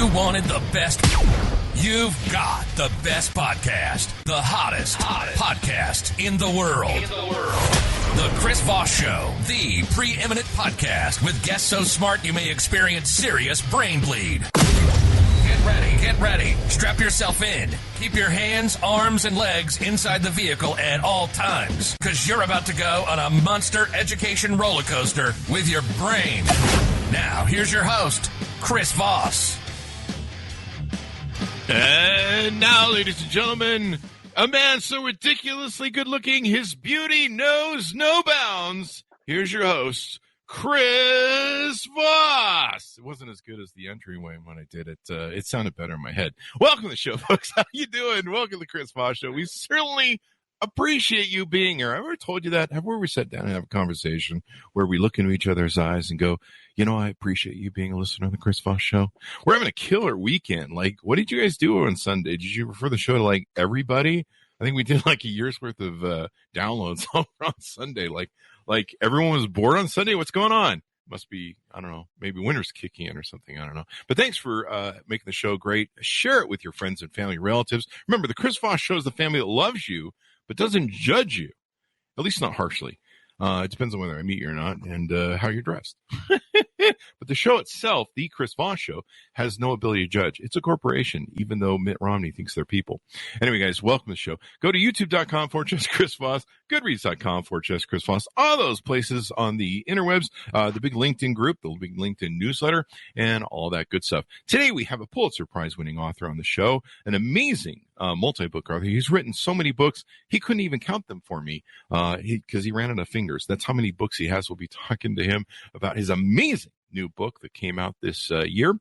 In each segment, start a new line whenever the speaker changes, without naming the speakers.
You wanted the best. You've got the best podcast. The hottest podcast in the world. The Chris Voss Show. The preeminent podcast with guests so smart you may experience serious brain bleed. Get ready. Strap yourself in. Keep your hands, arms, and legs inside the vehicle at all times, because you're about to go on a monster education roller coaster with your brain. Now, here's your host, Chris Voss.
And now, ladies and gentlemen, a man so ridiculously good-looking, his beauty knows no bounds. Here's your host, Chris Voss. It wasn't as good as the entryway when I did it. It sounded better in my head. Welcome to the show, folks. How you doing? Welcome to the Chris Voss Show. We certainly appreciate you being here. I've ever told you that. Have we ever sat down and have a conversation where we look into each other's eyes and go, you know, I appreciate you being a listener on the Chris Voss Show. We're having a killer weekend. Like, what did you guys do on Sunday? Did you refer the show to, like, everybody? I think we did, like, a year's worth of downloads on Sunday. Like everyone was bored on Sunday. What's going on? Must be, I don't know, maybe winter's kicking in or something. I don't know. But thanks for making the show great. Share it with your friends and family, relatives. Remember, the Chris Voss Show is the family that loves you but doesn't judge you, at least not harshly. It depends on whether I meet you or not and how you're dressed. But the show itself, the Chris Voss Show, has no ability to judge. It's a corporation, even though Mitt Romney thinks they're people. Anyway, guys, welcome to the show. Go to youtube.com/Chris Voss, goodreads.com/Chris Voss, all those places on the interwebs, the big LinkedIn group, the big LinkedIn newsletter, and all that good stuff. Today, we have a Pulitzer Prize winning author on the show, an amazing multi-book author. He's written so many books, he couldn't even count them for me because he ran out of fingers. That's how many books he has. We'll be talking to him about his amazing new book that came out this year.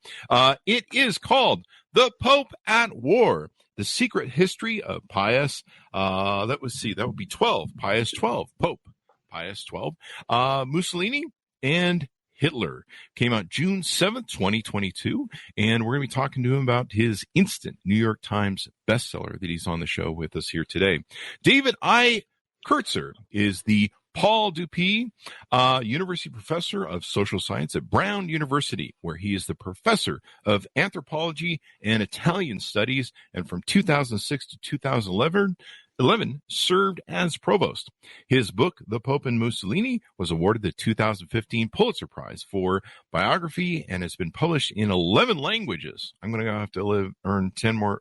It is called The Pope at War, The Secret History of Pius. That would be 12. Pius 12. Pope Pius 12. Mussolini and Hitler. Came out June 7th, 2022. And we're going to be talking to him about his instant New York Times bestseller that he's on the show with us here today. David I. Kurtzer is the Paul Dupuy University Professor of Social Science at Brown University, where he is the Professor of Anthropology and Italian Studies, and from 2006 to 2011 served as provost. His book, The Pope and Mussolini, was awarded the 2015 Pulitzer Prize for biography and has been published in 11 languages. I'm going to have to learn 10 more.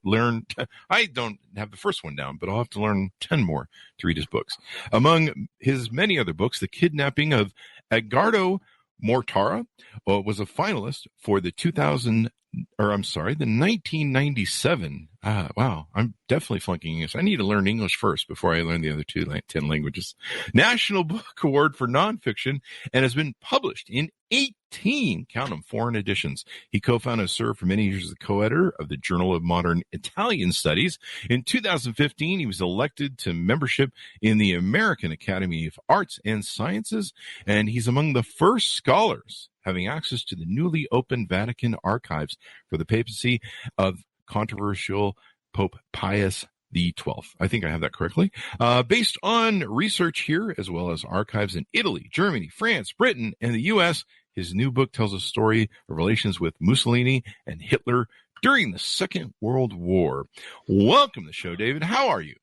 I don't have the first one down, but I'll have to learn 10 more to read his books. Among his many other books, The Kidnapping of Edgardo Mortara was a finalist for the 1997. Wow, I'm definitely flunking English. I need to learn English first before I learn the other 10 languages. National Book Award for Nonfiction, and has been published in 18, count them, foreign editions. He co-founded and served for many years as the co-editor of the Journal of Modern Italian Studies. In 2015, he was elected to membership in the American Academy of Arts and Sciences, and he's among the first scholars having access to the newly opened Vatican archives for the papacy of controversial Pope Pius XII. I think I have that correctly. Based on research here, as well as archives in Italy, Germany, France, Britain, and the U.S., his new book tells a story of relations with Mussolini and Hitler during the Second World War. Welcome to the show, David. How are you?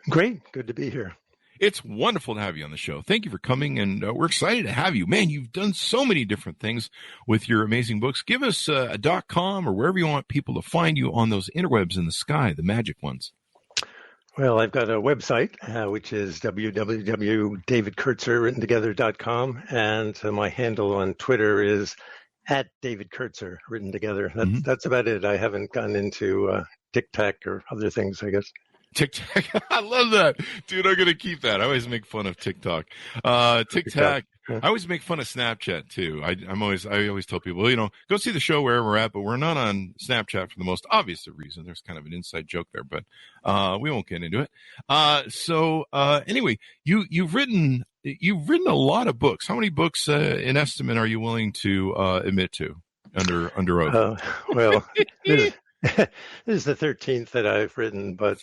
Great. Good to be here.
It's wonderful to have you on the show. Thank you for coming, and we're excited to have you. Man, you've done so many different things with your amazing books. Give us a .com or wherever you want people to find you on those interwebs in the sky, the magic ones.
Well, I've got a website, which is www.davidkurtzer.com, and my handle on Twitter is @DavidKurtzer, written together. That's about it. I haven't gone into TikTok or other things, I guess.
TikTok. I love that. Dude, I'm going to keep that. I always make fun of TikTok. TikTok. I always make fun of Snapchat, too. I always tell people, go see the show wherever we're at, but we're not on Snapchat for the most obvious of reasons. There's kind of an inside joke there, but we won't get into it. Anyway, you've written a lot of books. How many books in estimate are you willing to admit to under oath?
Well, this is the 13th that I've written, but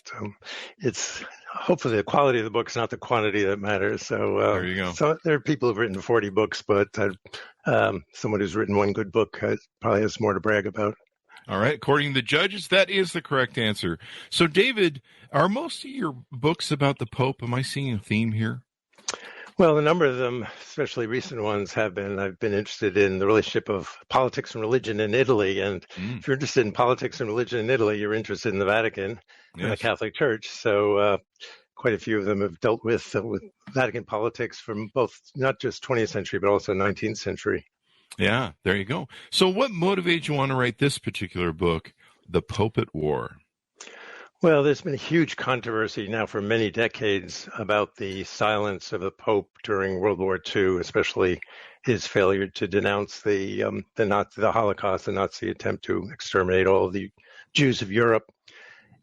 it's hopefully the quality of the book's not the quantity that matters. So
there you go.
So there are people who've written 40 books, but someone who's written one good book probably has more to brag about.
All right. According to the judges, that is the correct answer. So, David, are most of your books about the Pope? Am I seeing a theme here?
Well, a number of them, especially recent ones, have been. I've been interested in the relationship of politics and religion in Italy. And if you're interested in politics and religion in Italy, you're interested in the Vatican and the Catholic Church. So quite a few of them have dealt with Vatican politics from both not just 20th century, but also 19th century.
Yeah, there you go. So what motivated you want to write this particular book, The Pope at War?
Well, there's been a huge controversy now for many decades about the silence of the Pope during World War II, especially his failure to denounce the Holocaust, the Nazi attempt to exterminate all of the Jews of Europe.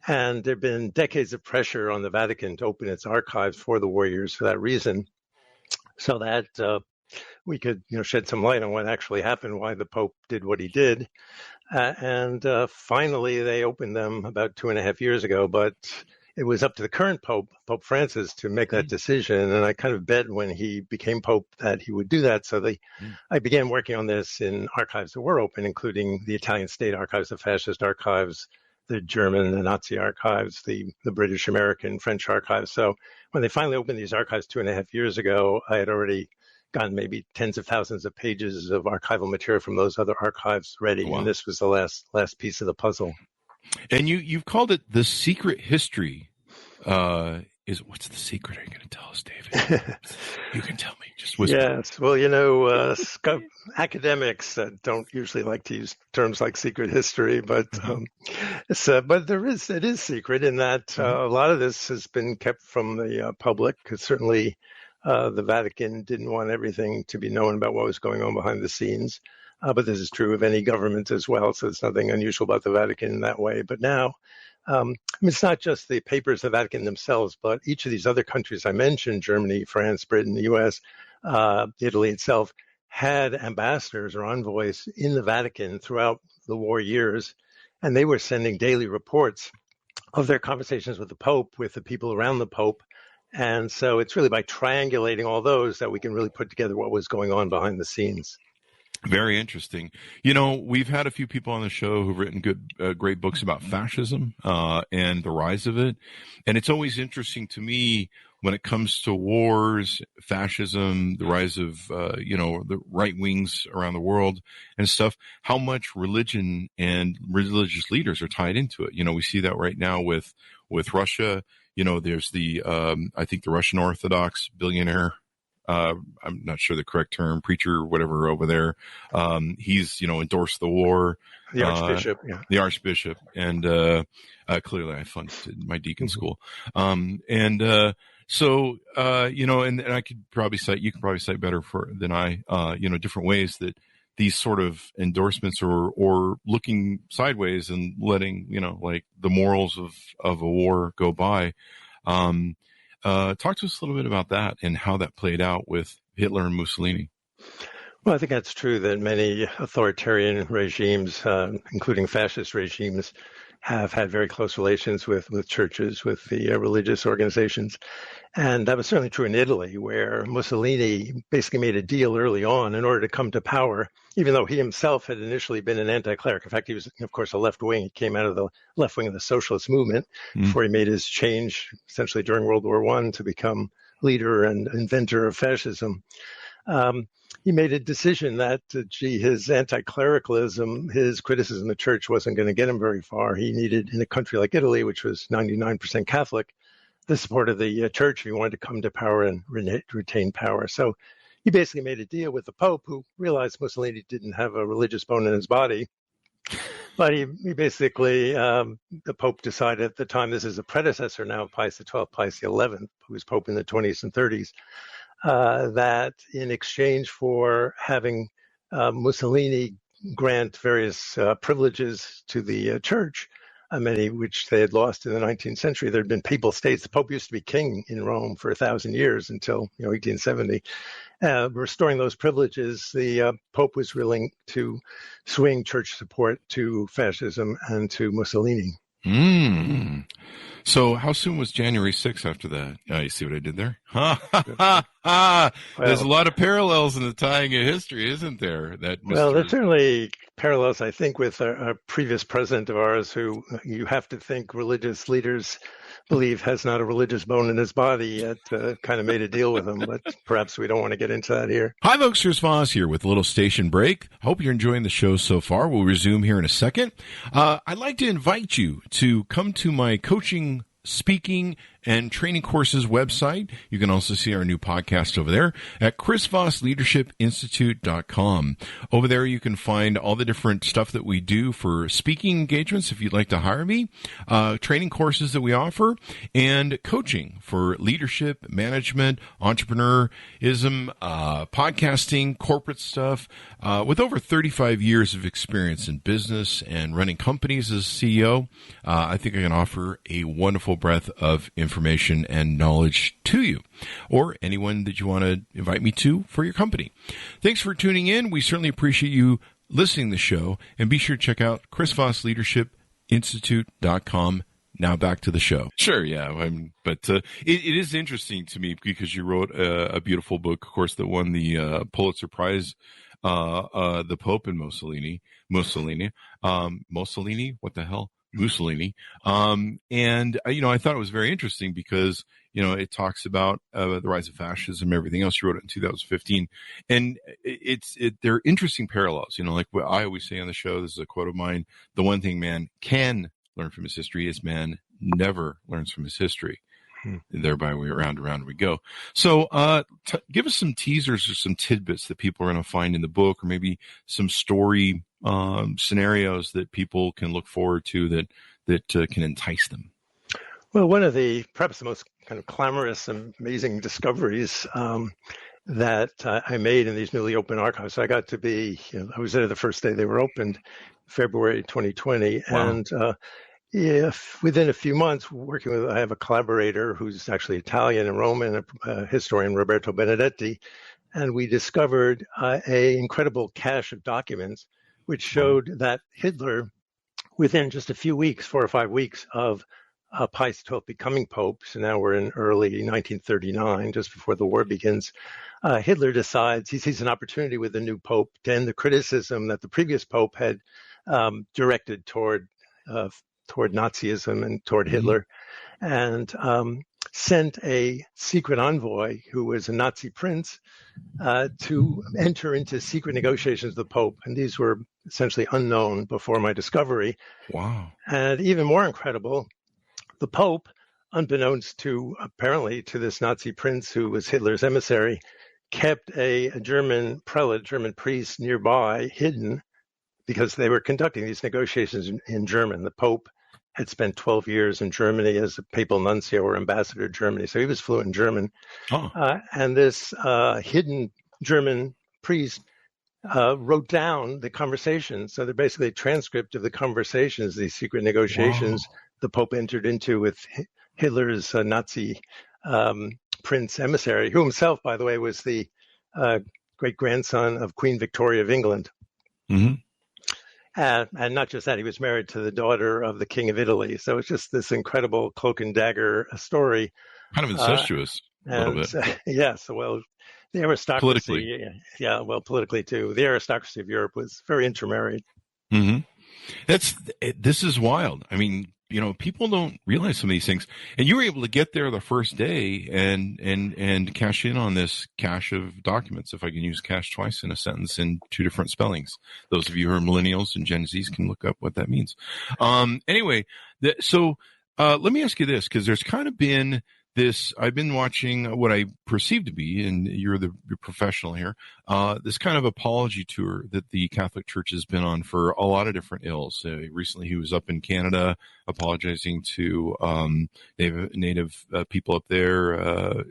And there have been decades of pressure on the Vatican to open its archives for the war years for that reason, so that we could shed some light on what actually happened, why the Pope did what he did. And finally, they opened them about 2.5 years ago, but it was up to the current Pope, Pope Francis, to make that decision. And I kind of bet when he became Pope that he would do that. So I began working on this in archives that were open, including the Italian State Archives, the Fascist Archives, the German, the Nazi archives, the British, American, French archives. So when they finally opened these archives 2.5 years ago, I had already gotten maybe tens of thousands of pages of archival material from those other archives ready. Wow. And this was the last piece of the puzzle.
And you've called it The Secret History. What's the secret? Are you going to tell us, David? You can tell me. Just whisper.
Yes. Well, academics don't usually like to use terms like secret history, but but it is secret in that a lot of this has been kept from the public, because certainly the Vatican didn't want everything to be known about what was going on behind the scenes. But this is true of any government as well, so there's nothing unusual about the Vatican in that way. But now, it's not just the papers of the Vatican themselves, but each of these other countries I mentioned, Germany, France, Britain, the U.S., Italy itself, had ambassadors or envoys in the Vatican throughout the war years, and they were sending daily reports of their conversations with the Pope, with the people around the Pope. And so it's really by triangulating all those that we can really put together what was going on behind the scenes.
Very interesting. We've had a few people on the show who've written great books about fascism and the rise of it. And it's always interesting to me when it comes to wars, fascism, the rise of, the right wings around the world and stuff, how much religion and religious leaders are tied into it. We see that right now with Russia. There's I think the Russian Orthodox billionaire, I'm not sure the correct term, preacher, whatever, over there. He's, endorsed the war.
The Archbishop, yeah.
The Archbishop. And clearly I funded my deacon school. So, and I could probably you can probably cite better than I, different ways that these sort of endorsements or looking sideways and letting, like the morals of a war go by. Talk to us a little bit about that and how that played out with Hitler and Mussolini.
Well, I think that's true that many authoritarian regimes, including fascist regimes, have had very close relations with churches, with the religious organizations. And that was certainly true in Italy, where Mussolini basically made a deal early on in order to come to power, even though he himself had initially been an anti-cleric. In fact, he was, of course, a left wing. He came out of the left wing of the socialist movement before he made his change, essentially during World War I, to become leader and inventor of fascism. He made a decision that, his anti-clericalism, his criticism of the church wasn't going to get him very far. He needed, in a country like Italy, which was 99% Catholic, the support of the church if he wanted to come to power and retain power. So he basically made a deal with the Pope, who realized Mussolini didn't have a religious bone in his body. But he basically, the Pope decided at the time, this is a predecessor now of Pius XII, Pius XI, who was Pope in the 20s and 30s, that in exchange for having Mussolini grant various privileges to the church, many which they had lost in the 19th century. There had been papal states. The Pope used to be king in Rome for 1,000 years until 1870. Restoring those privileges, the Pope was willing to swing church support to fascism and to Mussolini.
So how soon was January 6th after that? You see what I did there? Ha, ha, ha, ha. There's a lot of parallels in the tying of history, isn't there?
Well, there's certainly parallels, I think, with a previous president of ours who you have to think religious leaders believe has not a religious bone in his body yet, kind of made a deal with him, but perhaps we don't want to get into that here.
Hi, folks, here's Voss here with a little station break. Hope you're enjoying the show so far. We'll resume here in a second. I'd like to invite you to come to my coaching, speaking, and training courses website. You can also see our new podcast over there at chrisvossleadershipinstitute.com. Over there, you can find all the different stuff that we do for speaking engagements if you'd like to hire me, training courses that we offer, and coaching for leadership, management, entrepreneurism, podcasting, corporate stuff. With over 35 years of experience in business and running companies as CEO, I think I can offer a wonderful breadth of information and knowledge to you, or anyone that you want to invite me to for your company. Thanks for tuning in. We certainly appreciate you listening to the show, and be sure to check out chrisvossleadershipinstitute.com. Now back to the show. Sure, yeah. But it is interesting to me because you wrote a beautiful book, of course, that won the Pulitzer Prize, the Pope and Mussolini. Mussolini? What the hell? Mussolini. And, I thought it was very interesting because, it talks about the rise of fascism and everything else. You wrote it in 2015. And they're interesting parallels, like what I always say on the show. This is a quote of mine. The one thing man can learn from his history is man never learns from his history. Thereby round and round we go. So give us some teasers or some tidbits that people are going to find in the book, or maybe some story scenarios that people can look forward to that can entice them.
Well, one of perhaps the most kind of clamorous, amazing discoveries that I made in these newly open archives. I got to be, I was there the first day they were opened, February 2020, wow. And if within a few months, I have a collaborator who's actually Italian and Roman, a historian, Roberto Benedetti, and we discovered a incredible cache of documents which showed that Hitler, within just a few weeks, 4 or 5 weeks of Pius XII becoming Pope, so now we're in early 1939, just before the war begins, Hitler decides he sees an opportunity with the new Pope to end the criticism that the previous Pope had directed toward Nazism and toward Hitler, and sent a secret envoy who was a Nazi prince to enter into secret negotiations with the Pope. And these were essentially unknown before my discovery.
Wow.
And even more incredible, the Pope, unbeknownst to apparently to this Nazi prince who was Hitler's emissary, kept a German prelate, German priest nearby, hidden, because they were conducting these negotiations in German. The Pope had spent 12 years in Germany as a papal nuncio or ambassador to Germany, so he was fluent in German. And this hidden German priest wrote down the conversations. So they're basically a transcript of the conversations, these secret negotiations the Pope entered into with Hitler's Nazi prince emissary, who himself, by the way, was the great-grandson of Queen Victoria of England.
Mm-hmm.
And not just that, he was married to the daughter of the King of Italy. So it's just this incredible cloak and dagger story.
Kind of incestuous, a little bit.
Yes, well, the aristocracy.
Politically.
Yeah, well, politically too. The aristocracy of Europe was very intermarried.
Mm-hmm. This is wild. I mean, people don't realize some of these things. And you were able to get there the first day and cash in on this cache of documents, if I can use cache twice in a sentence in two different spellings. Those of you who are millennials and Gen Zs can look up what that means. Anyway, so let me ask you this, because there's kind of been this, I've been watching what I perceive to be, and you're the professional here, this kind of apology tour that the Catholic Church has been on for a lot of different ills. Recently, he was up in Canada apologizing to native people up there,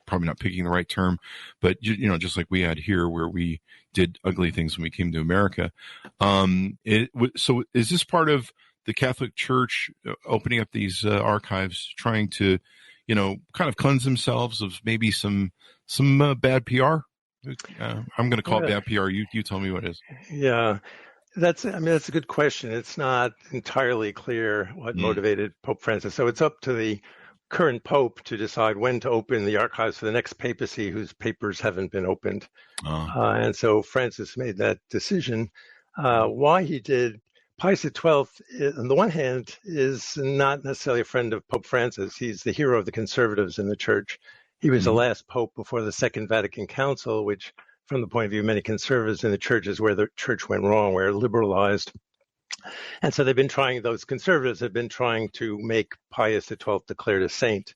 probably not picking the right term, but just like we had here where we did ugly things when we came to America. So is this part of the Catholic Church opening up these archives, trying to, kind of cleanse themselves of maybe some bad PR? I'm going to call it bad PR. You tell me what it is.
Yeah. That's a good question. It's not entirely clear what motivated Pope Francis. So it's up to the current Pope to decide when to open the archives for the next papacy whose papers haven't been opened. And so Francis made that decision. Why he did, Pius XII, on the one hand, is not necessarily a friend of Pope Francis. He's the hero of the conservatives in the church. He was the last pope before the Second Vatican Council, which, from the point of view of many conservatives in the church, is where the church went wrong, where it liberalized. And so those conservatives have been trying to make Pius XII declared a saint.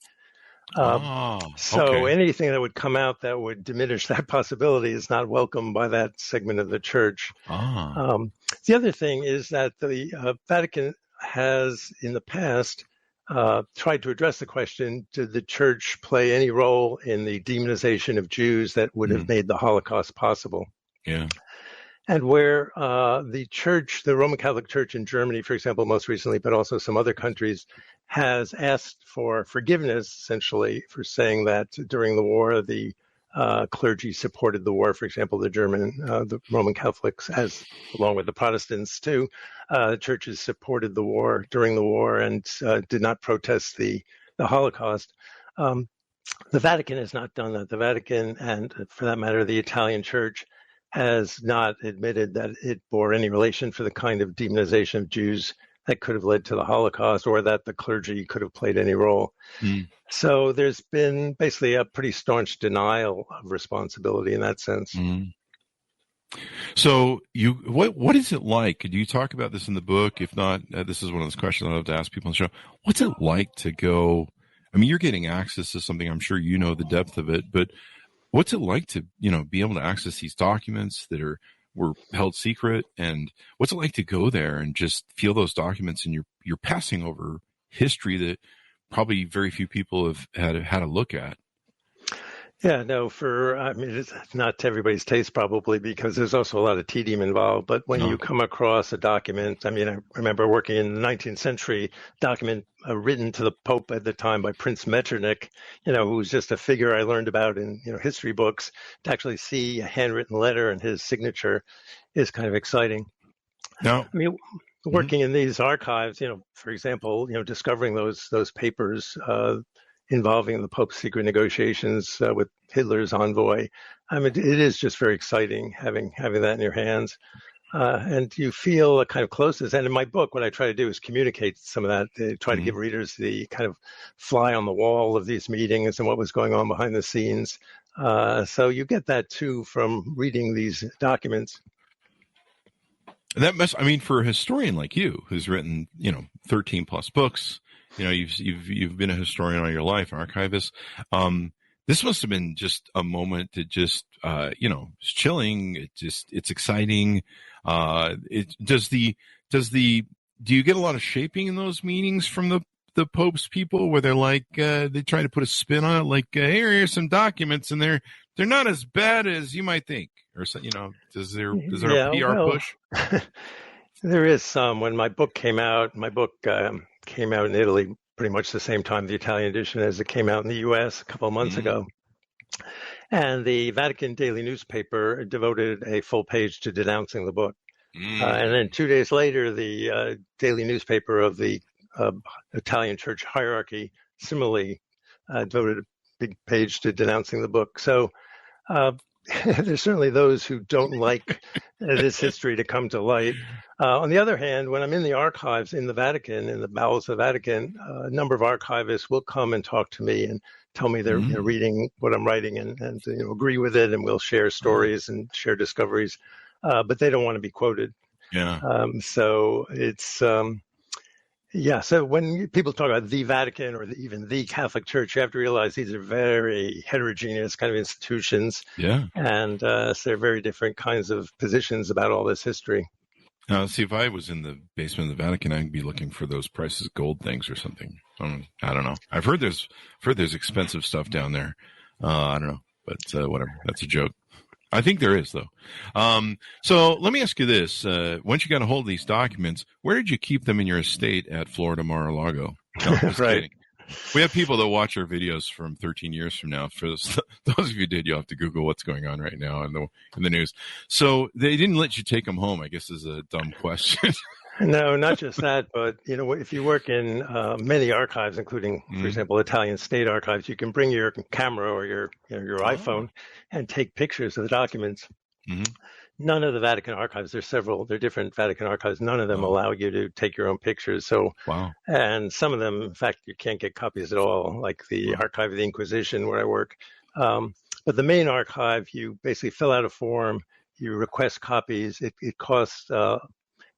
So anything that would come out that would diminish that possibility is not welcome by that segment of the church. The other thing is that the Vatican has, in the past, tried to address the question, did the church play any role in the demonization of Jews that would have made the Holocaust possible?
Yeah.
And where the church, the Roman Catholic Church in Germany, for example, most recently, but also some other countries, has asked for forgiveness, essentially, for saying that during the war, the clergy supported the war. For example, the Roman Catholics, along with the Protestants too, churches supported the war during the war and did not protest the Holocaust. The Vatican has not done that. The Vatican, and for that matter, the Italian Church, has not admitted that it bore any relation for the kind of demonization of Jews that could have led to the Holocaust, or that the clergy could have played any role. So there's been basically a pretty staunch denial of responsibility in that sense.
So what is it like? Do you talk about this in the book? If not, this is one of those questions I love to ask people on the show. What's it like to go? I mean, you're getting access to something. I'm sure you know the depth of it, but what's it like to, be able to access these documents that were held secret? And what's it like to go there and just feel those documents, and you're passing over history that probably very few people have had a look at?
Yeah, no, it's not to everybody's taste probably, because there's also a lot of tedium involved. But when you come across a document, I remember working in the 19th century document written to the Pope at the time by Prince Metternich, who was just a figure I learned about in, history books. To actually see a handwritten letter and his signature is kind of exciting.
No.
Working in these archives, for example, discovering those papers, involving the Pope's secret negotiations with Hitler's envoy. It is just very exciting having that in your hands. And you feel a kind of closeness. And in my book, what I try to do is communicate some of that, try to give readers the kind of fly on the wall of these meetings and what was going on behind the scenes. So you get that too from reading these documents.
That must, for a historian like you, who's written, 13 plus books, you've been a historian all your life, archivist. This must have been just a moment that just, it's chilling. It's exciting. Do you get a lot of shaping in those meetings from the Pope's people, where they're like, they try to put a spin on it, like, hey, here's some documents, and they're not as bad as you might think, or so, is there a PR push?
There is some. When my book came out, came out in Italy pretty much the same time, the Italian edition, as it came out in the U.S. a couple of months ago. And the Vatican daily newspaper devoted a full page to denouncing the book. And then 2 days later, the daily newspaper of the Italian church hierarchy similarly devoted a big page to denouncing the book. So there's certainly those who don't like this history to come to light. On the other hand, when I'm in the archives in the Vatican, in the bowels of the Vatican, a number of archivists will come and talk to me and tell me they're reading what I'm writing and agree with it, and we'll share stories and share discoveries, but they don't want to be quoted. So it's so when people talk about the Vatican or even the Catholic Church, you have to realize these are very heterogeneous kind of institutions. And so they're very different kinds of positions about all this history.
Now, see, if I was in the basement of the Vatican, I'd be looking for those prices gold things or something. I don't know. I've heard there's expensive stuff down there. I don't know, but whatever. That's a joke. I think there is, though. So let me ask you this. Once you got a hold of these documents, where did you keep them in your estate at Florida Mar-a-Lago? No,
Right.
We have people that watch our videos from 13 years from now. For those of you who did, you'll have to Google what's going on right now in the news. So they didn't let you take them home, I guess, is a dumb question.
No, not just that, but if you work in many archives, including, for example, Italian state archives, you can bring your camera or your iPhone and take pictures of the documents.
Mm-hmm.
None of the Vatican archives, there are different Vatican archives, none of them allow you to take your own pictures. So, and some of them, in fact, you can't get copies at all, like the Archive of the Inquisition where I work. But the main archive, you basically fill out a form, you request copies. It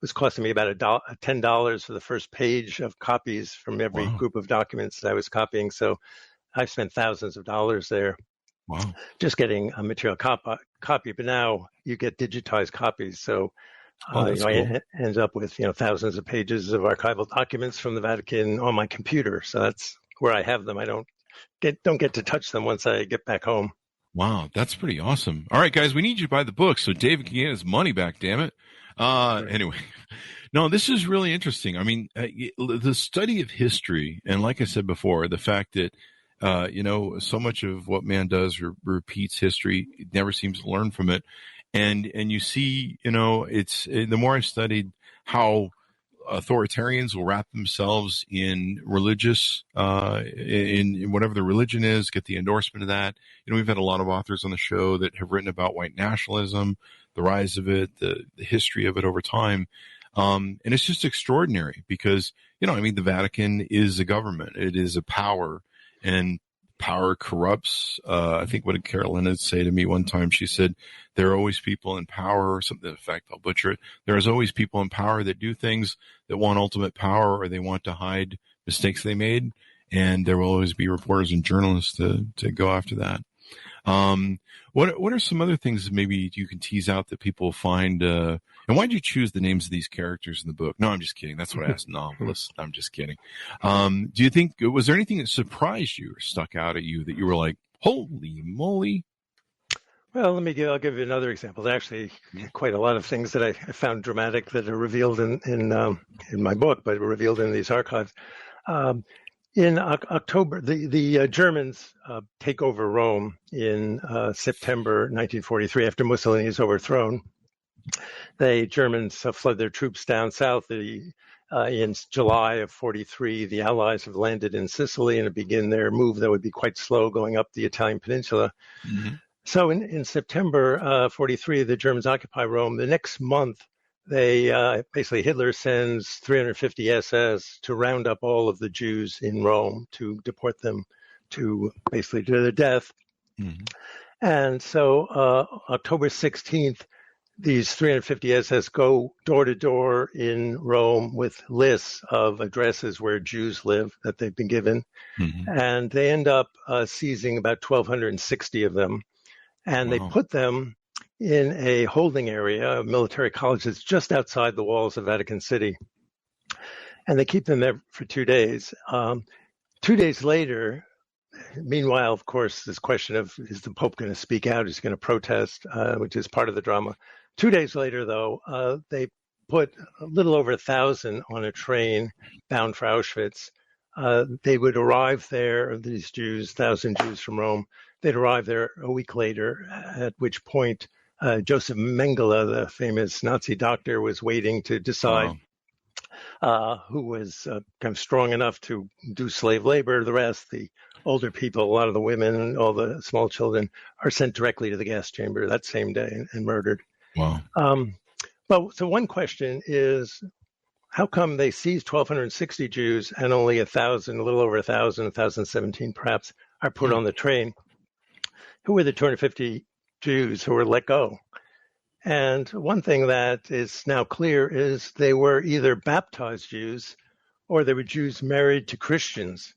was costing me about $10 for the first page of copies from every group of documents that I was copying. So I've spent thousands of dollars there.
Wow.
Just getting a material copy, but now you get digitized copies. So
cool.
I end up with thousands of pages of archival documents from the Vatican on my computer. So that's where I have them. I don't get to touch them once I get back home.
Wow, that's pretty awesome. All right, guys, we need you to buy the book so David can get his money back. Damn it. Anyway, no, this is really interesting. I mean, the study of history, and like I said before, the fact that so much of what man does repeats history. It never seems to learn from it. And you see, it's the more I've studied how authoritarians will wrap themselves in religious, in whatever the religion is, get the endorsement of that. We've had a lot of authors on the show that have written about white nationalism, the rise of it, the history of it over time. And it's just extraordinary because, the Vatican is a government. It is a power. And power corrupts. I think what did Carolina say to me one time? She said, there are always people in power, or something to the effect, I'll butcher it. There is always people in power that do things that want ultimate power, or they want to hide mistakes they made. And there will always be reporters and journalists to go after that. What are some other things that maybe you can tease out that people find, and why did you choose the names of these characters in the book? No, I'm just kidding. That's what I asked novelists. I'm just kidding. Do you think, was there anything that surprised you or stuck out at you that you were like, holy moly?
Well, I'll give you another example. There's actually quite a lot of things that I found dramatic that are revealed in my book, but were revealed in these archives. In October, the Germans take over Rome in September 1943 after Mussolini is overthrown. The Germans flood their troops down south. In July of 43, the Allies have landed in Sicily and begin their move that would be quite slow going up the Italian peninsula. Mm-hmm. So in September 43, the Germans occupy Rome. The next month, they basically Hitler sends 350 SS to round up all of the Jews in Rome to deport them to basically to their death. Mm-hmm. And so October 16th, these 350 SS go door to door in Rome with lists of addresses where Jews live that they've been given. Mm-hmm. And they end up seizing about 1,260 of them. And they put them in a holding area, a military college that's just outside the walls of Vatican City. And they keep them there for 2 days. 2 days later, meanwhile, of course, this question of, is the Pope going to speak out? Is he going to protest, which is part of the drama. 2 days later, though, they put a little over 1,000 on a train bound for Auschwitz. They would arrive there, these Jews, 1,000 Jews from Rome, they'd arrive there a week later, at which point Joseph Mengele, the famous Nazi doctor, was waiting to decide who was kind of strong enough to do slave labor. The rest, the older people, a lot of the women, all the small children, are sent directly to the gas chamber that same day and murdered.
Wow.
So one question is, how come they seized 1,260 Jews and only 1,000, a little over 1,000, 1,017 perhaps, are put on the train? Who were the 250 Jews who were let go? And one thing that is now clear is they were either baptized Jews or they were Jews married to Christians.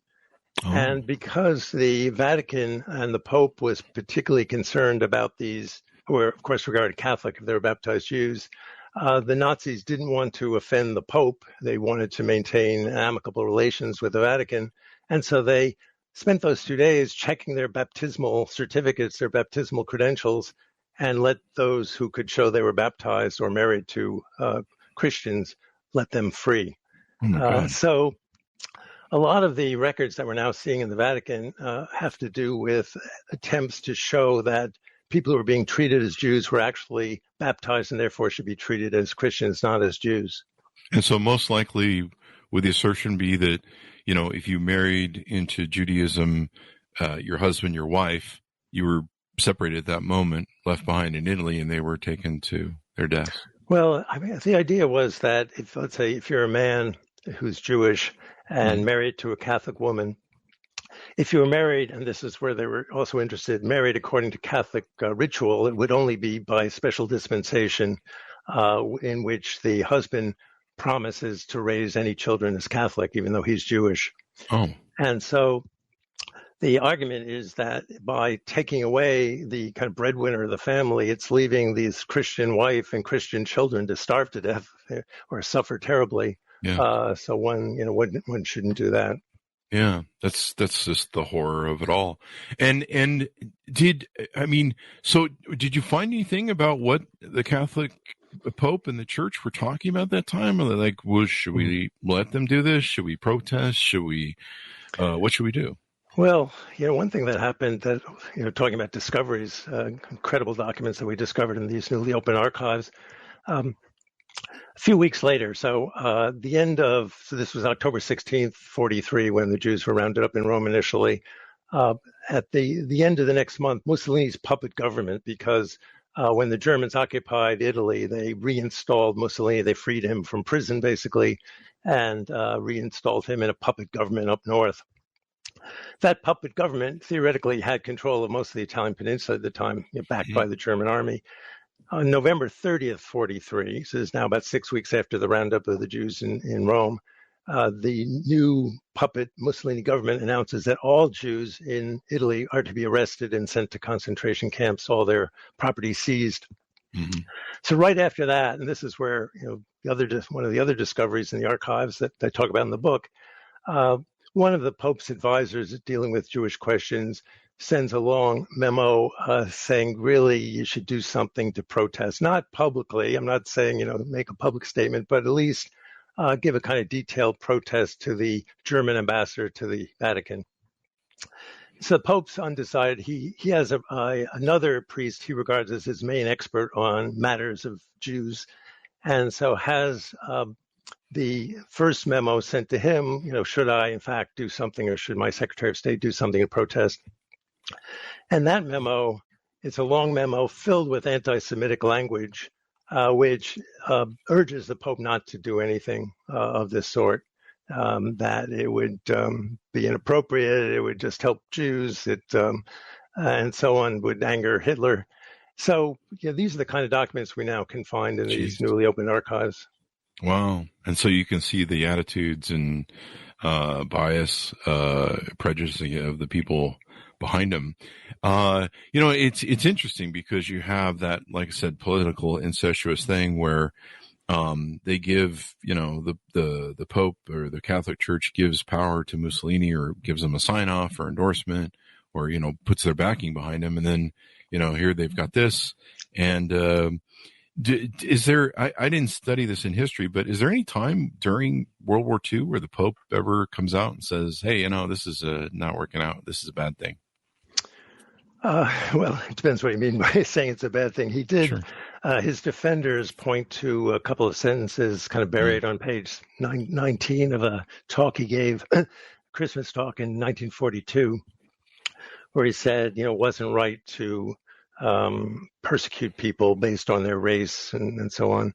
Oh. And because the Vatican and the Pope was particularly concerned about these, who were, of course, regarded Catholic if they were baptized Jews, the Nazis didn't want to offend the Pope. They wanted to maintain amicable relations with the Vatican. And so they spent those 2 days checking their baptismal certificates, their baptismal credentials, and let those who could show they were baptized or married to Christians, let them free. So A lot of the records that we're now seeing in the Vatican have to do with attempts to show that people who are being treated as Jews were actually baptized and therefore should be treated as Christians, not as Jews.
And so most likely would the assertion be that, if you married into Judaism, your husband, your wife, you were separated at that moment, left behind in Italy, and they were taken to their deaths?
Well, I mean, the idea was that let's say if you're a man who's Jewish and married to a Catholic woman, if you were married, and this is where they were also interested, married according to Catholic ritual, it would only be by special dispensation in which the husband promises to raise any children as Catholic, even though he's Jewish.
Oh.
And so the argument is that by taking away the kind of breadwinner of the family, it's leaving these Christian wife and Christian children to starve to death or suffer terribly.
Yeah.
So one shouldn't do that.
Yeah, that's just the horror of it all. And did you find anything about what the Catholic Pope and the Church were talking about that time? Or like, should we let them do this? Should we protest? What should we do?
Well, one thing that happened that, talking about discoveries, incredible documents that we discovered in these newly open archives, a few weeks later, so this was October 16th, 43, when the Jews were rounded up in Rome initially. At the end of the next month, Mussolini's puppet government, because when the Germans occupied Italy, they reinstalled Mussolini. They freed him from prison, basically, and reinstalled him in a puppet government up north. That puppet government theoretically had control of most of the Italian peninsula at the time, backed by the German army. On November 30th, 43, so this is now about 6 weeks after the roundup of the Jews in Rome, the new puppet Mussolini government announces that all Jews in Italy are to be arrested and sent to concentration camps, all their property seized.
Mm-hmm.
So right after that, and this is where one of the other discoveries in the archives that I talk about in the book, one of the Pope's advisors dealing with Jewish questions sends a long memo saying, really, you should do something to protest. Not publicly, I'm not saying, make a public statement, but at least give a kind of detailed protest to the German ambassador to the Vatican. So the Pope's undecided. He has another priest he regards as his main expert on matters of Jews, and so has the first memo sent to him, should I in fact do something, or should my Secretary of State do something to protest? And that memo, it's a long memo filled with anti-Semitic language, which urges the Pope not to do anything of this sort, that it would be inappropriate, it would just help Jews, and so on, would anger Hitler. So these are the kind of documents we now can find in these newly opened archives.
Wow. And so you can see the attitudes and bias, prejudice of the people behind them. It's interesting because you have that, like I said, political incestuous thing where they give, the Pope or the Catholic Church gives power to Mussolini or gives him a sign off or endorsement or, puts their backing behind him. And then, here they've got this. And is there, I didn't study this in history, but is there any time during World War II where the Pope ever comes out and says, hey, this is not working out. This is a bad thing?
Well, it depends what you mean by saying it's a bad thing. He did.
Sure.
His defenders point to a couple of sentences kind of buried on page 19 of a talk he gave, Christmas talk in 1942, where he said, it wasn't right to persecute people based on their race and so on.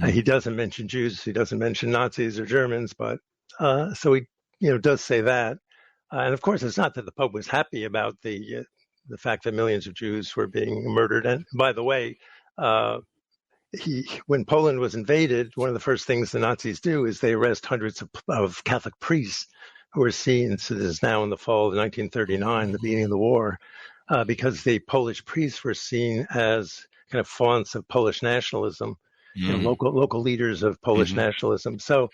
He doesn't mention Jews. He doesn't mention Nazis or Germans, but so he, does say that. And of course, it's not that the Pope was happy about the fact that millions of Jews were being murdered. And by the way, when Poland was invaded, one of the first things the Nazis do is they arrest hundreds of Catholic priests who were seen. So this is now in the fall of 1939, the beginning of the war, because the Polish priests were seen as kind of fonts of Polish nationalism, local leaders of Polish nationalism. So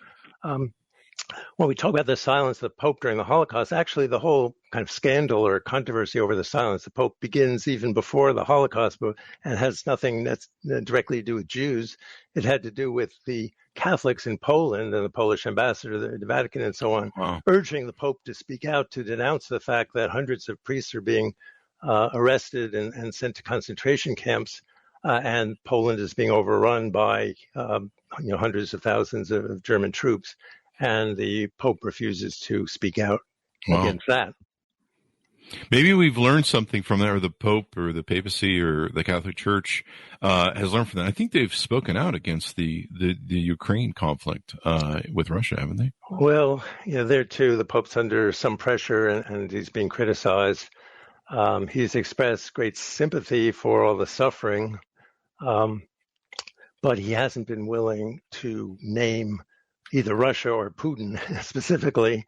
when we talk about the silence of the Pope during the Holocaust, actually the whole kind of scandal or controversy over the silence of the Pope begins even before the Holocaust, and has nothing that's directly to do with Jews. It had to do with the Catholics in Poland and the Polish ambassador, the Vatican, and so on, urging the Pope to speak out to denounce the fact that hundreds of priests are being arrested and sent to concentration camps, and Poland is being overrun by hundreds of thousands of German troops. And the Pope refuses to speak out against that.
Maybe we've learned something from that, or the Pope or the papacy or the Catholic Church has learned from that. I think they've spoken out against the Ukraine conflict with Russia, haven't they?
Well, there too, the Pope's under some pressure and he's being criticized. He's expressed great sympathy for all the suffering, but he hasn't been willing to name either Russia or Putin specifically.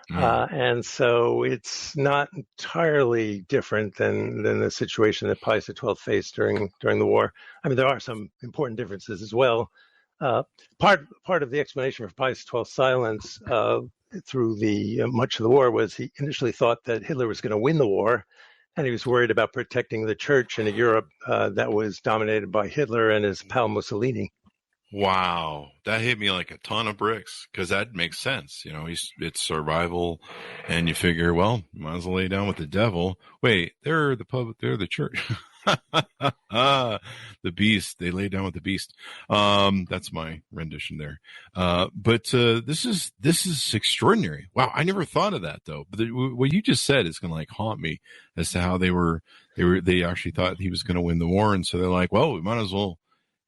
And so it's not entirely different than the situation that Pius XII faced during the war. I mean, there are some important differences as well. Part of the explanation for Pius XII's silence through much of the war was he initially thought that Hitler was going to win the war, and he was worried about protecting the church in a Europe that was dominated by Hitler and his pal Mussolini.
Wow, that hit me like a ton of bricks, because that makes sense. It's survival, and you figure, well, might as well lay down with the devil. Wait, they're the church. The beast. They lay down with the beast. That's my rendition there. But this is extraordinary. Wow, I never thought of that though. But what you just said is going to haunt me as to how they actually thought he was going to win the war, and so they're like, well, we might as well,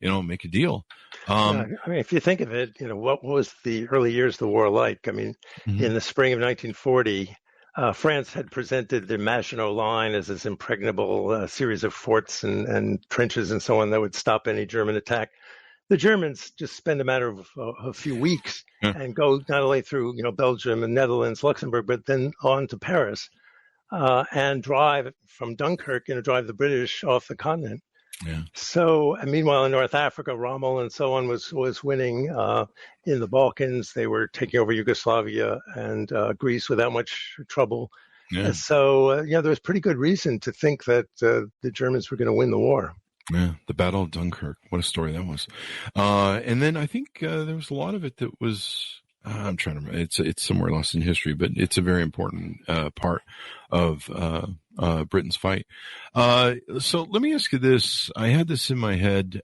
make a deal.
I mean, if you think of it, what was the early years of the war like? I mean, in the spring of 1940, France had presented the Maginot Line as this impregnable series of forts and trenches and so on that would stop any German attack. The Germans just spend a matter of a few weeks and go not only through Belgium and Netherlands, Luxembourg, but then on to Paris and drive from Dunkirk, drive the British off the continent.
Yeah.
So, meanwhile, in North Africa, Rommel and so on was winning. In the Balkans, they were taking over Yugoslavia and Greece without much trouble.
Yeah.
So, there was pretty good reason to think that the Germans were going to win the war.
Yeah, the Battle of Dunkirk. What a story that was. And then I think there was a lot of it that was, I'm trying to remember, it's somewhere lost in history, but it's a very important part of Britain's fight. So let me ask you this. I had this in my head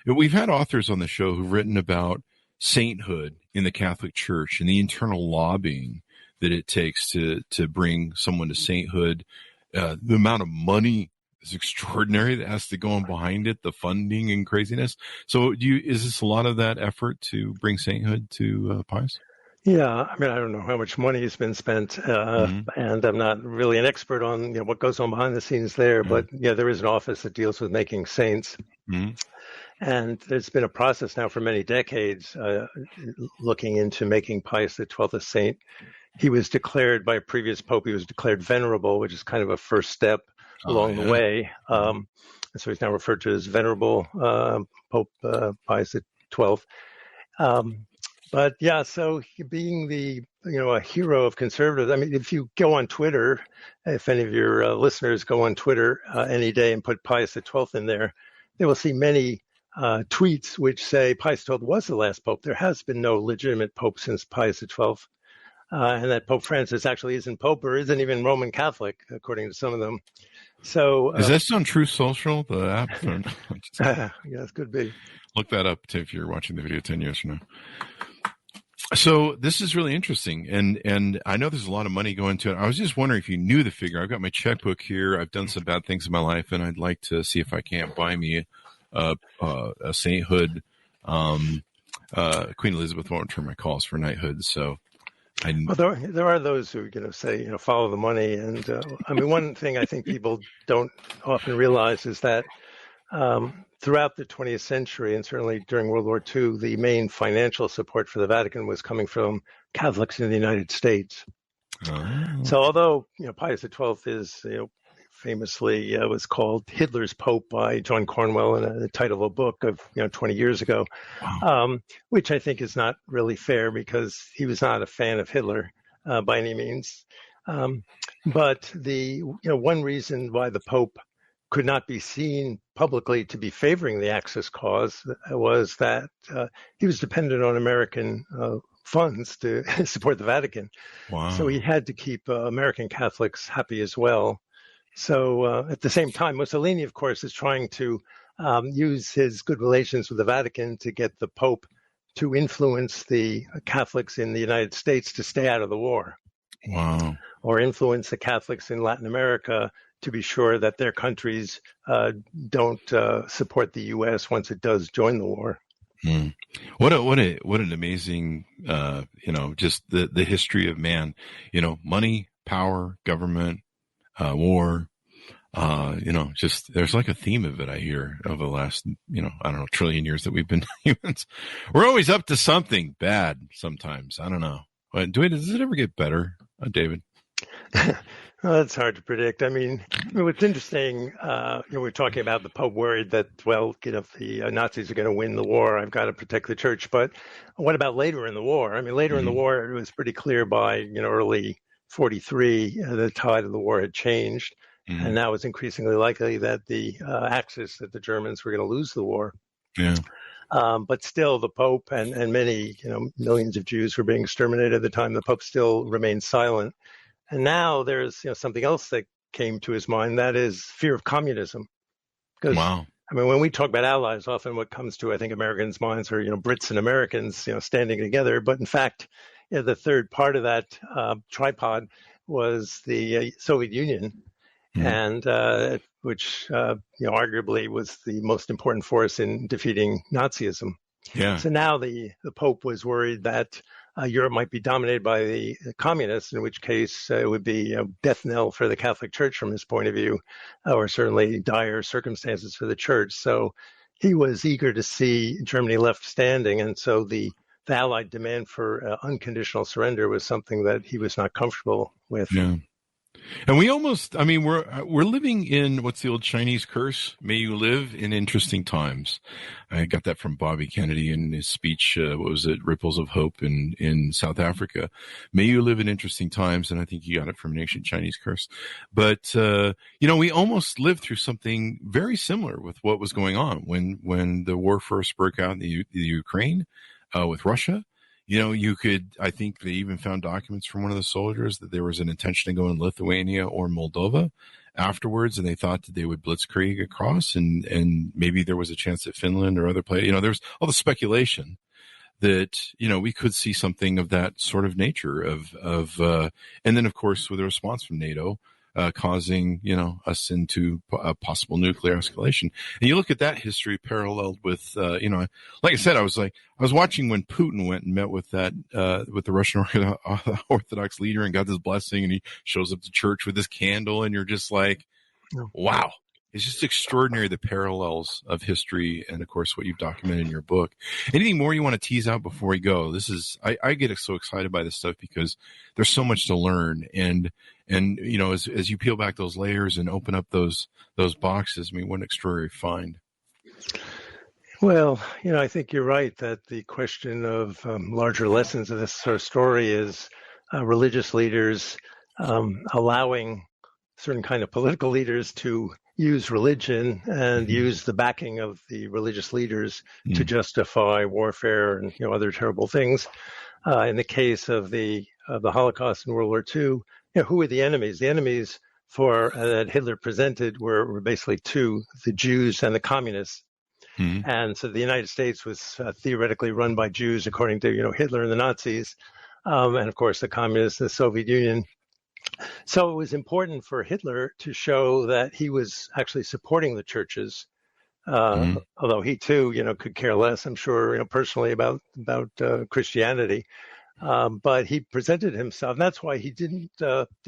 we've had authors on the show who've written about sainthood in the Catholic Church and the internal lobbying that it takes to bring someone to sainthood. The amount of money is extraordinary that has to go on behind it, the funding and craziness. So is this a lot of that effort to bring sainthood to Pius?
Yeah, I mean, I don't know how much money has been spent, and I'm not really an expert on what goes on behind the scenes there. But there is an office that deals with making saints, and there's been a process now for many decades looking into making Pius XII a saint. He was declared by a previous pope. He was declared venerable, which is kind of a first step along the way. And so he's now referred to as Venerable Pope Pius XII. But yeah, so being a hero of conservatives. I mean, if you go on Twitter, if any of your listeners go on Twitter any day and put Pius XII in there, they will see many tweets which say Pius XII was the last pope. There has been no legitimate pope since Pius XII. And that Pope Francis actually isn't pope or isn't even Roman Catholic, according to some of them. So
is this on Truth Social, the app?
Yeah, it could be.
Look that up if you're watching the video 10 years from now. So this is really interesting, and I know there's a lot of money going to it. I was just wondering if you knew the figure. I've got my checkbook here. I've done some bad things in my life, and I'd like to see if I can't buy me a sainthood. Queen Elizabeth won't return my calls for knighthood, so.
Well, there are those who say follow the money, and I mean, one thing I think people don't often realize is that throughout the 20th century, and certainly during World War II, the main financial support for the Vatican was coming from Catholics in the United States. So although Pius XII is famously was called Hitler's Pope by John Cornwell in the title of a book of 20 years ago, which I think is not really fair because he was not a fan of Hitler by any means. But the one reason why the Pope could not be seen publicly to be favoring the Axis cause was that he was dependent on American funds to support the Vatican.
Wow.
So he had to keep American Catholics happy as well. So at the same time, Mussolini, of course, is trying to use his good relations with the Vatican to get the Pope to influence the Catholics in the United States to stay out of the war.
Wow.
Or influence the Catholics in Latin America to be sure that their countries don't support the U.S. once it does join the war.
Mm. What an amazing, just the history of man, money, power, government, war, just there's like a theme of it I hear over the last, trillion years that we've been humans. We're always up to something bad sometimes. I don't know. Does it ever get better, David?
Well, that's hard to predict. I mean, what's interesting, we're talking about the Pope worried that, if the Nazis are going to win the war, I've got to protect the church. But what about later in the war? I mean, later in the war, it was pretty clear by, early 43, the tide of the war had changed. And now it's increasingly likely that the Axis, that the Germans were going to lose the war.
Yeah.
But still, the Pope and many, millions of Jews were being exterminated at the time. The Pope still remained silent. And now there's something else that came to his mind, that is fear of communism. Because,
wow.
I mean, when we talk about allies, often what comes to, I think, Americans' minds are, Brits and Americans, standing together. But in fact, the third part of that tripod was the Soviet Union, and which, arguably was the most important force in defeating Nazism.
Yeah.
So now the Pope was worried that Europe might be dominated by the communists, in which case it would be a death knell for the Catholic Church from his point of view, or certainly dire circumstances for the Church. So he was eager to see Germany left standing, and so the Allied demand for unconditional surrender was something that he was not comfortable with.
Yeah. And we almost, we're living in what's the old Chinese curse? May you live in interesting times. I got that from Bobby Kennedy in his speech, Ripples of Hope in South Africa. May you live in interesting times. And I think you got it from an ancient Chinese curse. But, we almost lived through something very similar with what was going on when the war first broke out in the Ukraine, with Russia. I think they even found documents from one of the soldiers that there was an intention to go in Lithuania or Moldova afterwards, and they thought that they would blitzkrieg across, and maybe there was a chance that Finland or other places, there's all the speculation that, we could see something of that sort of nature and then of course with a response from NATO, causing, us into a possible nuclear escalation. And you look at that history paralleled with, like I said, I was watching when Putin went and met with with the Russian Orthodox leader and got this blessing, and he shows up to church with this candle, and you're just like, wow. It's just extraordinary, the parallels of history and, of course, what you've documented in your book. Anything more you want to tease out before we go? I get so excited by this stuff because there's so much to learn. And as you peel back those layers and open up those boxes, what an extraordinary find.
Well, I think you're right that the question of larger lessons of this sort of story is religious leaders allowing certain kind of political leaders to use religion and use the backing of the religious leaders to justify warfare and other terrible things. In the case of the Holocaust and World War II, who were the enemies? The enemies that Hitler presented were basically two: the Jews and the communists. And so the United States was theoretically run by Jews, according to Hitler and the Nazis, and of course the communists, the Soviet Union. So it was important for Hitler to show that he was actually supporting the churches, although he too, could care less, I'm sure, personally about Christianity. But he presented himself, and that's why he didn't.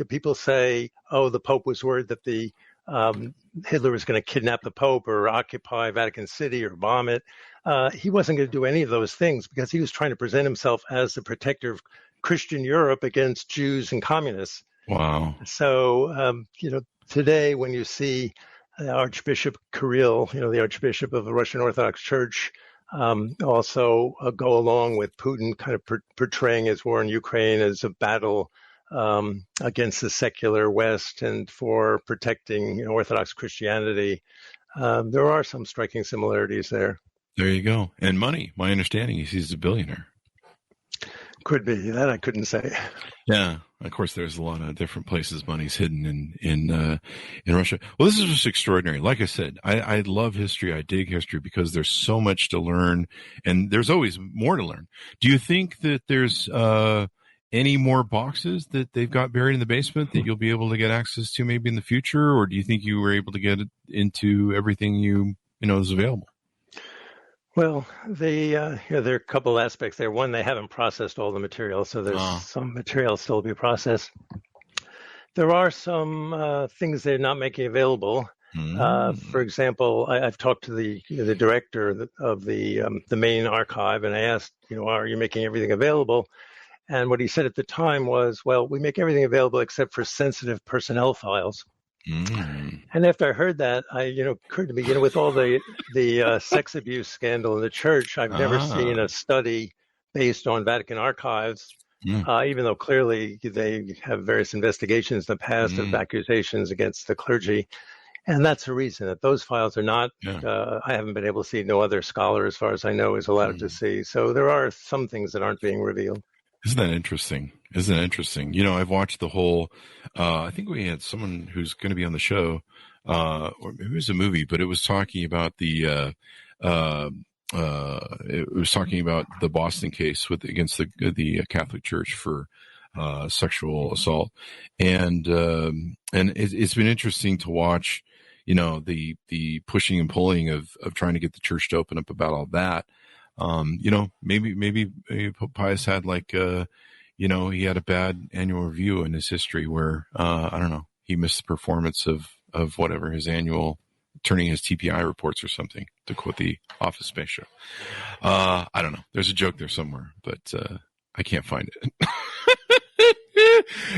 People say, "Oh, the Pope was worried that Hitler was going to kidnap the Pope or occupy Vatican City or bomb it." He wasn't going to do any of those things because he was trying to present himself as the protector of Christian Europe against Jews and communists.
Wow.
So, today when you see Archbishop Kirill, the Archbishop of the Russian Orthodox Church, also go along with Putin kind of portraying his war in Ukraine as a battle against the secular West and for protecting Orthodox Christianity. There are some striking similarities there.
There you go. And money. My understanding is he's a billionaire.
Could be. That I couldn't say.
Yeah. Of course, there's a lot of different places money's hidden in Russia. Well, this is just extraordinary. Like I said, I love history. I dig history because there's so much to learn, and there's always more to learn. Do you think that there's any more boxes that they've got buried in the basement that you'll be able to get access to maybe in the future, or do you think you were able to get into everything you know is available?
Well, there are a couple aspects there. One, they haven't processed all the material, so there's some material still to be processed. There are some things they're not making available. For example, I've talked to the director of the main archive, and I asked, are you making everything available? And what he said at the time was, well, we make everything available except for sensitive personnel files. And after I heard that, occurred to me, with all the sex abuse scandal in the church, I've never seen a study based on Vatican archives, even though clearly they have various investigations in the past of accusations against the clergy. And that's the reason that those files are not, I haven't been able to see, no other scholar, as far as I know, is allowed to see. So there are some things that aren't being revealed.
Isn't that interesting? I've watched the whole, I think we had someone who's going to be on the show, or maybe it was a movie, but it was talking about it was talking about the Boston case against the Catholic Church for sexual assault. And it's been interesting to watch, the pushing and pulling of trying to get the church to open up about all that. Maybe Pope Pius had he had a bad annual review in his history where, I don't know, he missed the performance of whatever his annual, turning his TPI reports or something, to quote the Office Space show. I don't know. There's a joke there somewhere, but I can't find it.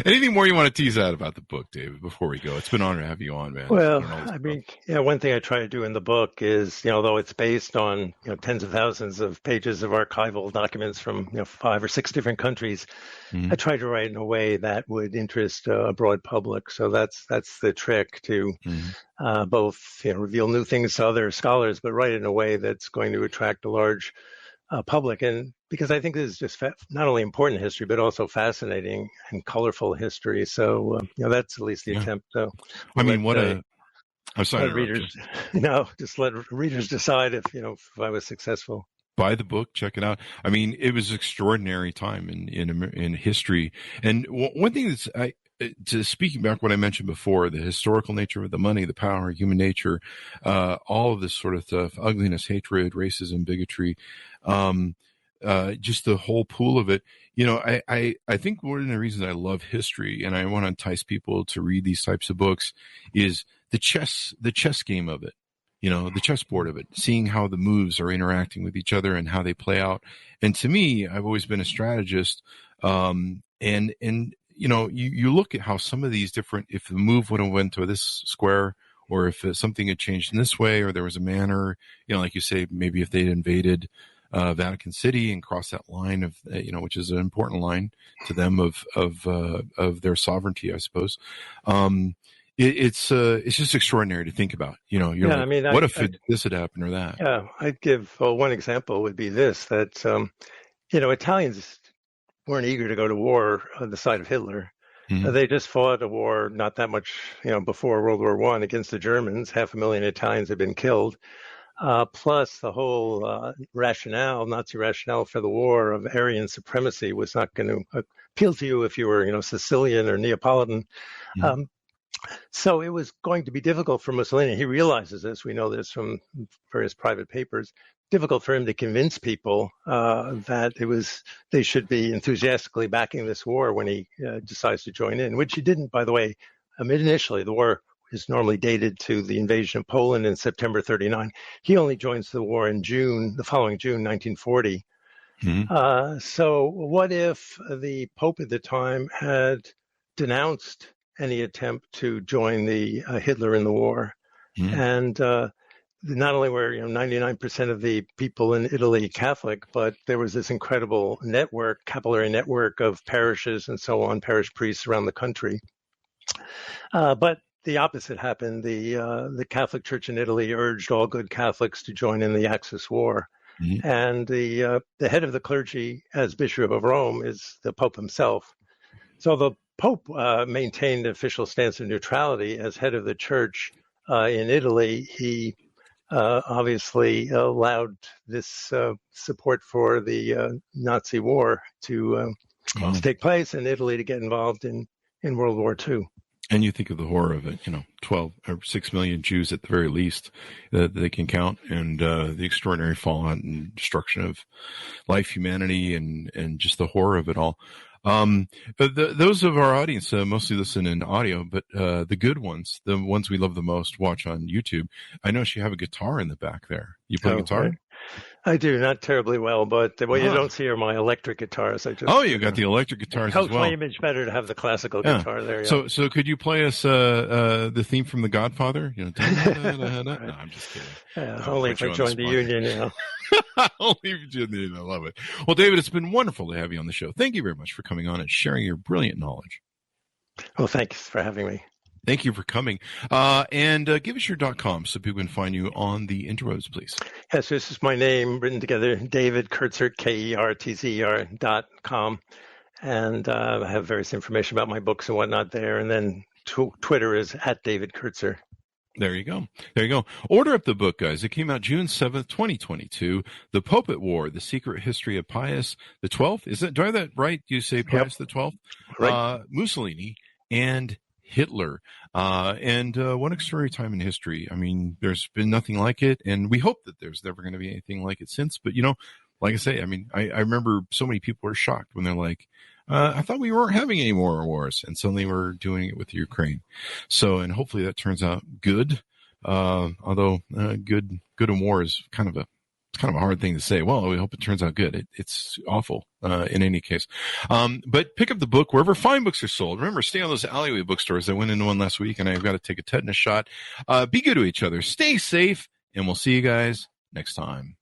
Anything more you want to tease out about the book, David, before we go? It's been an honor to have you on, man.
Well, one thing I try to do in the book is, although it's based on, tens of thousands of pages of archival documents from, 5 or 6 different countries, I try to write in a way that would interest a broad public. So that's the trick, to both, reveal new things to other scholars, but write it in a way that's going to attract a large public. And because I think this is just not only important history, but also fascinating and colorful history. So, that's at least the attempt. So,
I'm sorry,
let readers, just let readers decide if I was successful.
Buy the book, check it out. I mean, it was an extraordinary time in history. And one thing to speaking back what I mentioned before, the historical nature of the money, the power, human nature, all of this sort of stuff, ugliness, hatred, racism, bigotry, just the whole pool of it. I think one of the reasons I love history and I want to entice people to read these types of books is the chess game of it, the chessboard of it, seeing how the moves are interacting with each other and how they play out. And to me, I've always been a strategist. You look at how some of these different, if the move would have went to this square, or if something had changed in this way, or there was a manner, like you say, maybe if they had invaded Vatican City and crossed that line of, which is an important line to them of their sovereignty, I suppose. It's just extraordinary to think about. What if this had happened or that?
Yeah, I'd give one example would be this, that Italians weren't eager to go to war on the side of Hitler. They just fought a war not that much, before World War I against the Germans. 500,000 Italians had been killed. Plus the whole Nazi rationale for the war of Aryan supremacy was not going to appeal to you if you were, Sicilian or Neapolitan. So it was going to be difficult for Mussolini. He realizes this. We know this from various private papers. Difficult for him to convince people that they should be enthusiastically backing this war when he decides to join in, which he didn't, by the way. Initially, the war is normally dated to the invasion of Poland in September 1939. He only joins the war in the following June, 1940. So what if the Pope at the time had denounced any attempt to join the Hitler in the war. And not only were 99% of the people in Italy Catholic, but there was this incredible network, capillary network of parishes and so on, parish priests around the country. But the opposite happened. The Catholic Church in Italy urged all good Catholics to join in the Axis War. And the head of the clergy, as Bishop of Rome, is the Pope himself. So the Pope maintained an official stance of neutrality as head of the Church in Italy. He obviously allowed this support for the Nazi war to take place and Italy to get involved in World War II.
And you think of the horror of it, 12 or 6 million Jews at the very least that they can count, and the extraordinary fallout and destruction of life, humanity, and just the horror of it all. Those of our audience mostly listen in audio, but the good ones, the ones we love the most, watch on YouTube. I know you have a guitar in the back there. You play guitar?
Right. I do, not terribly well, but what you don't see are my electric guitars.
You got the electric guitars as well.
It helps my image better to have the classical guitar there.
Yeah. So could you play us the theme from The Godfather? No, I'm just kidding.
Only if I joined the union,
Only if you joined the union. I love it. Well, David, it's been wonderful to have you on the show. Thank you very much for coming on and sharing your brilliant knowledge.
Well, thanks for having me.
Thank you for coming. And give us your .com so people can find you on the interwebs, please.
Yes, this is my name written together, David Kertzer, KERTZER.com. And I have various information about my books and whatnot there. And then Twitter is @DavidKertzer.
There you go. There you go. Order up the book, guys. It came out June 7th, 2022. The Pope at War, The Secret History of Pius XII. Do I have that right? Do you say Pius XII?
Right.
Mussolini and Hitler. And one extraordinary time in history. I mean, there's been nothing like it, and we hope that there's never going to be anything like it since. But, like I say, I remember so many people were shocked when they're like, I thought we weren't having any more wars, and suddenly we're doing it with Ukraine. So, and hopefully that turns out good. Although good in war is kind of a hard thing to say. Well, we hope it turns out good. It's awful in any case. But pick up the book wherever fine books are sold. Remember, stay on those alleyway bookstores. I went into one last week, and I've got to take a tetanus shot. Be good to each other. Stay safe, and we'll see you guys next time.